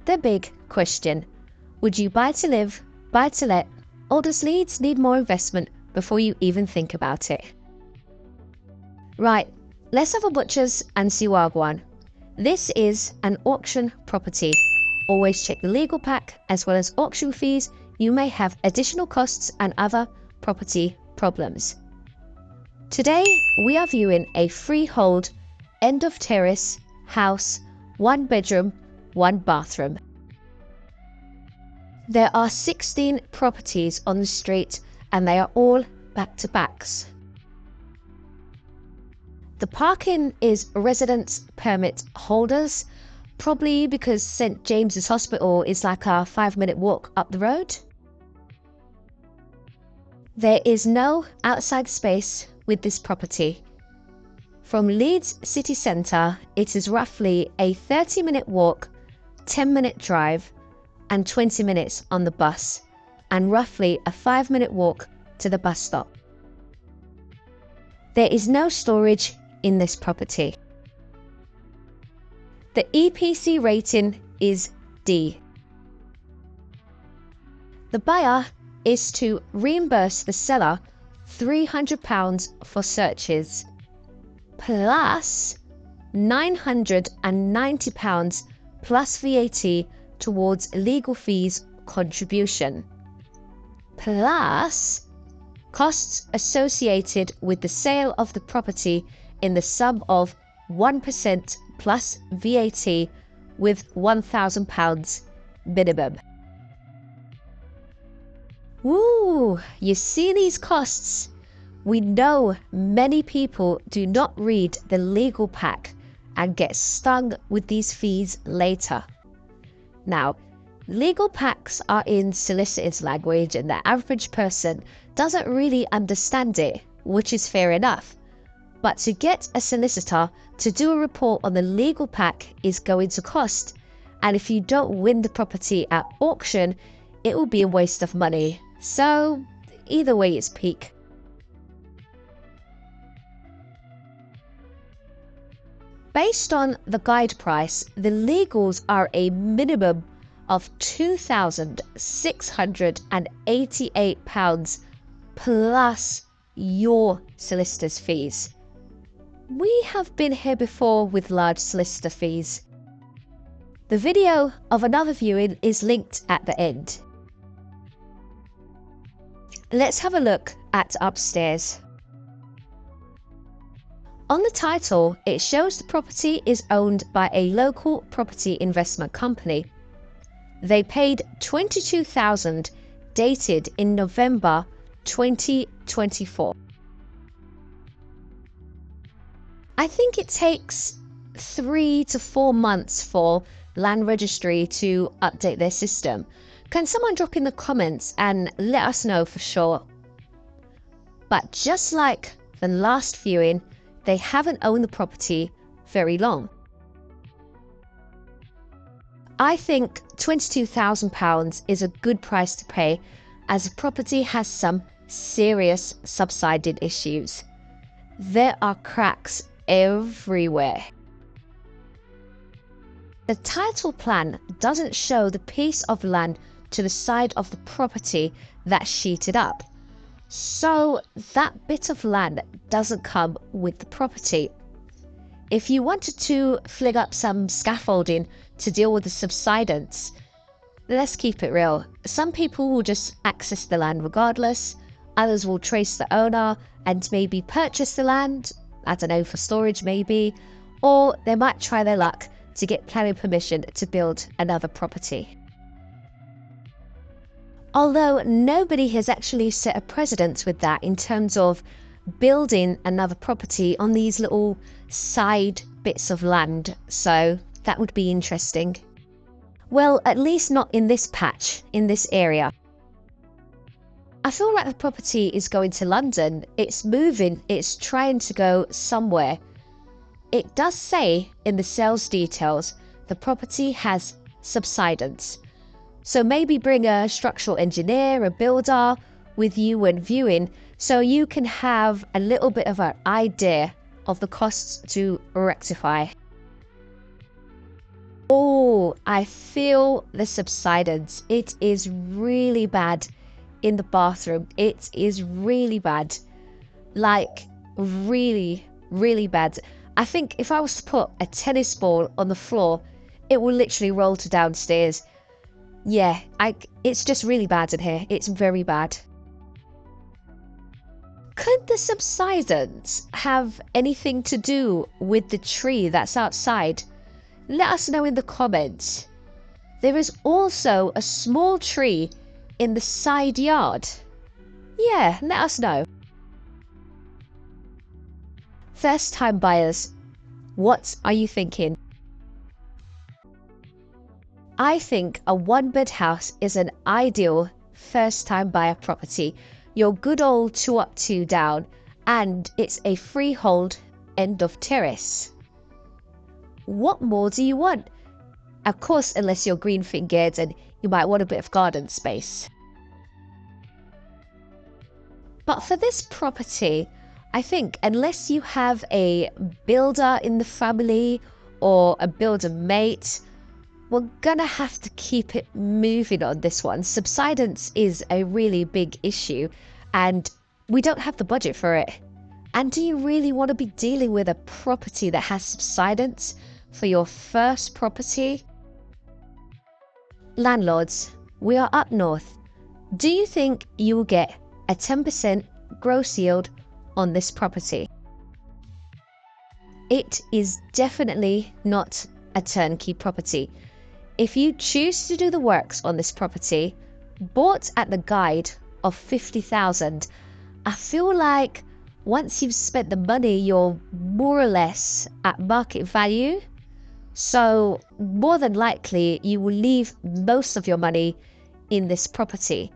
The big question: would you buy to live, buy to let, or does Leeds need more investment before you even think about it? Right, let's have a butchers and see wagwan. This is an auction property. Always check the legal pack as well as auction fees. You may have additional costs and other property problems. Today we are viewing a freehold end of terrace house, 1 bedroom, 1 bathroom. There are 16 properties on the street and they are all back-to-backs. The parking is residence permit holders, probably because St James's Hospital is like a 5-minute walk up the road. There is no outside space with this property. From Leeds city centre, it is roughly a 30-minute walk, 10-minute drive, and 20 minutes on the bus, and roughly a 5-minute walk to the bus stop. There is no storage in this property. The EPC rating is D. The buyer is to reimburse the seller £300 for searches, plus £990 plus VAT towards legal fees contribution, plus costs associated with the sale of the property in the sum of 1% plus VAT with £1,000 minimum. Woo! You see these costs? We know many people do not read the legal pack and get stung with these fees later. Now, legal packs are in solicitor's language and the average person doesn't really understand it, which is fair enough. But to get a solicitor to do a report on the legal pack is going to cost, and if you don't win the property at auction, it will be a waste of money. So either way it's peak. Based on the guide price, the legals are a minimum of £2,688 plus your solicitor's fees. We have been here before with large solicitor fees. The video of another viewing is linked at the end. Let's have a look at upstairs. On the title, it shows the property is owned by a local property investment company. They paid $22,000, dated in November 2024. I think it takes 3 to 4 months for land registry to update their system. Can someone drop in the comments and let us know for sure? But just like the last viewing, they haven't owned the property very long. I think £22,000 is a good price to pay, as the property has some serious subsidence issues. There are cracks everywhere. The title plan doesn't show the piece of land to the side of the property that's sheeted up, so that bit of land doesn't come with the property. If you wanted to fling up some scaffolding to deal with the subsidence, let's keep it real. Some people will just access the land regardless, others will trace the owner and maybe purchase the land, I don't know, for storage maybe, or they might try their luck to get planning permission to build another property. Although nobody has actually set a precedent with that in terms of building another property on these little side bits of land, so that would be interesting. Well, at least not in this patch, in this area. I feel like the property is going to London. It's moving, it's trying to go somewhere. It does say in the sales details the property has subsidence. So maybe bring a structural engineer, a builder with you when viewing, so you can have a little bit of an idea of the costs to rectify. Oh, I feel the subsidence. It is really bad in the bathroom. It is really bad. Like, really, really bad. I think if I was to put a tennis ball on the floor, it will literally roll to downstairs. Yeah, it's just really bad in here. It's very bad. Could the subsidence have anything to do with the tree that's outside? Let us know in the comments. There is also a small tree in the side yard. Yeah, let us know. First time buyers, what are you thinking? I think a one-bed house is an ideal first-time buyer property. Your good old 2 up, 2 down, and it's a freehold end of terrace. What more do you want? Of course, unless you're green-fingered and you might want a bit of garden space. But for this property, I think unless you have a builder in the family or a builder mate, we're gonna have to keep it moving on this one. Subsidence is a really big issue and we don't have the budget for it. And do you really want to be dealing with a property that has subsidence for your first property? Landlords, we are up north. Do you think you will get a 10% gross yield on this property? It is definitely not a turnkey property. If you choose to do the works on this property, bought at the guide of 50,000, I feel like once you've spent the money, you're more or less at market value. So more than likely, you will leave most of your money in this property.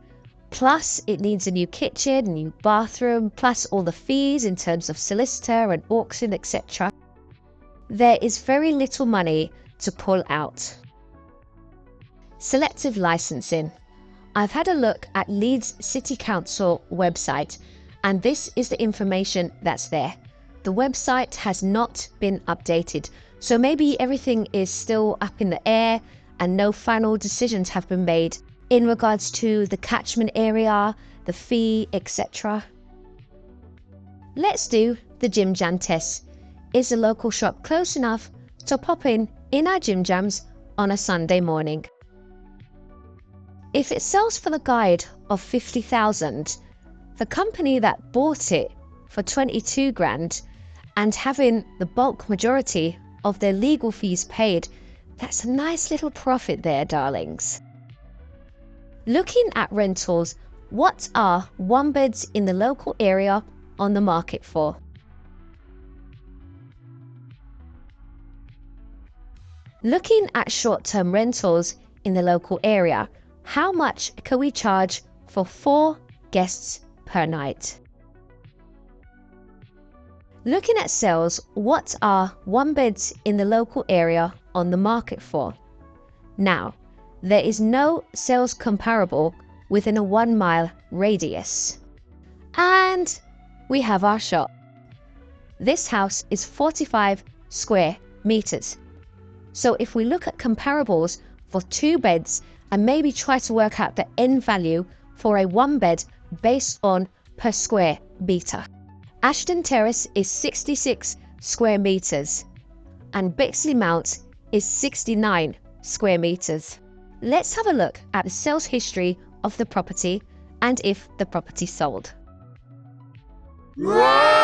Plus, it needs a new kitchen, a new bathroom, plus all the fees in terms of solicitor and auction, etc. There is very little money to pull out. Selective licensing. I've had a look at Leeds City Council website and this is the information that's there. The website has not been updated, so maybe everything is still up in the air and no final decisions have been made in regards to the catchment area, the fee, etc. Let's do the Jim Jam test. Is the local shop close enough to pop in our Jim Jams on a Sunday morning? If it sells for the guide of 50,000, the company that bought it for 22 grand and having the bulk majority of their legal fees paid, that's a nice little profit there, darlings. Looking at rentals, what are one beds in the local area on the market for? Looking at short-term rentals in the local area, how much can we charge for 4 guests per night? Looking at sales, what are one beds in the local area on the market for? Now, there is no sales comparable within a 1 mile radius. And we have our shop. This house is 45 square meters. So if we look at comparables for 2 beds and maybe try to work out the end value for a 1 bed based on per square meter. Ashton Terrace is 66 square meters and Bexley Mount is 69 square meters. Let's have a look at the sales history of the property and if the property sold. Wow!